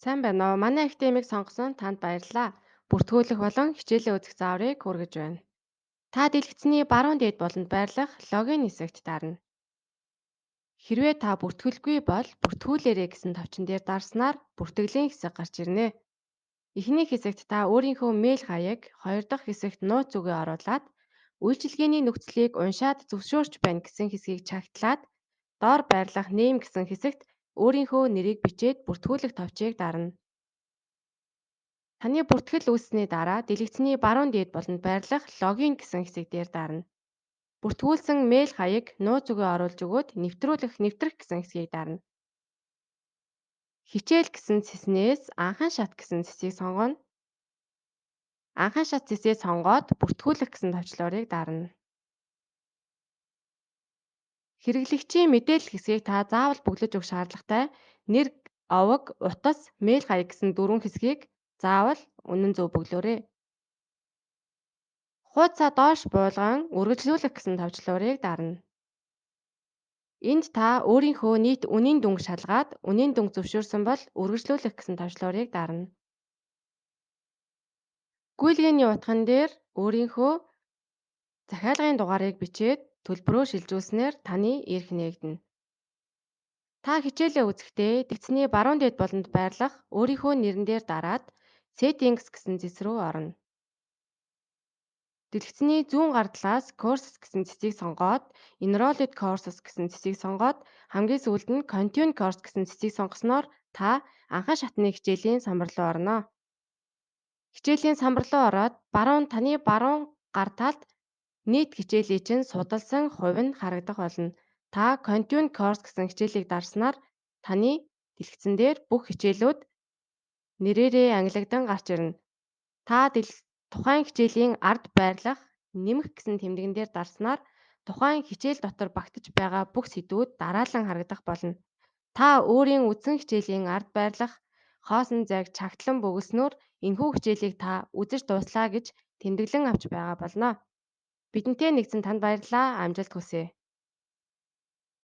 Сайн байна уу? Манай академиг сонгосон танд баярлалаа. Бүртгүүлэх болон хичээлээ үзэх зааврыг хүргэж байна. Та дэлгэцний баруун дээд болонд байрлах логин хэсэгт дарна. Хэрвээ та бүртгүүлэхгүй бол бүртгүүлээрэй гэсэн товчон дээр дарснаар бүртгэлийн хэсэг гарч ирнэ. Эхний хэсэгт та өөрийнхөө мэйл хаяг, хоёр дахь хэсэгт нууц үгээ оруулаад үйлчилгээний нөхцөлийг уншаад зөвшөөрч байна гэсэн хэсгийг чагтлаад доор байрлах нэм гэсэн хэсэгт өөрийнхөө нэрийг бичээд бүртгүүлэх товчийг дарна. Таны бүртгэл үүссэний дараа дэлгэцний баруун дээд болонд байрлах логин гэсэн хэсэг дээр дарна. Бүртгүүлсэн мэйл хаяг, нууц үгээ оруулж өгөөд нэвтрэх гэсэн хэсгийг дарна. Хичээл гэсэн цэснээс анхан шат гэсэн цэсийг сонгоно. Анхан шат цэсээ сонгоод бүртгүүлэх гэсэн товчлоорыг дарна. Хэрэглэгчийн мэдээлэл хэсгийг та заавал бүглэж өгөх шаардлагатай. Нэр, овог, утас, мэйл хаяг гэсэн дөрвөн хэсгийг заавал үнэн зөв бөглөөрэй. Хуудасаа доош буулган үргэлжлүүлэх гэсэн товчлуурыг дарна. Энд та өөрийнхөө нийт үнийн дүнг шалгаад үнийн дүнг зөвшөөрсөн бол үргэлжлүүлэх гэсэн товчлуурыг дарна. Гүйлгээний утган дээр өөрийнхөө захиалгын дугаарыг бичээд төлбөрөө шилжүүлснээр таны эрх нээгдэнэ. Та хичээлээ үзэхдээ дэлгэцний баруун дээд болонд байрлах өөрийнхөө нэрэн дээр дараад Settings гэсэн зэс рүү орно. Дэлгэцний зүүн гар талаас Courses гэсэн цэцгийг сонгоод Enrolled Courses гэсэн цэцгийг сонгоод хамгийн сүүлд нь Continue Course гэсэн цэцгийг сонгосноор та анхан шатны хичээлийн самбар руу орно. Хичээлийн самбар руу ороод таны баруун гар талд нийт хичээлийн чинь судалсан хувь нь харагдах болно. Та Continue Course гэсэн хичээлийг дарснаар таны дэлгэцэн дээр бүх хичээлүүд нэрээрээ англигдан гарч ирнэ. Та тухайн хичээлийн ард байрлах нэмэх гэсэн тэмдэгэн дээр дарснаар тухайн хичээл дотор багтаж байгаа бүх сэдвүүд дараалан харагдах болно. Та өөрийн үзсэн хичээлийн ард байрлах хоосон зайг чагтлан бөглөснөөр энэхүү хичээлийг та үзэж дууслаа гэж тэмдэглэн авч байгаа болно. Бидэнтэй нэгдсэн танд баярлалаа. Амжилт хүсье.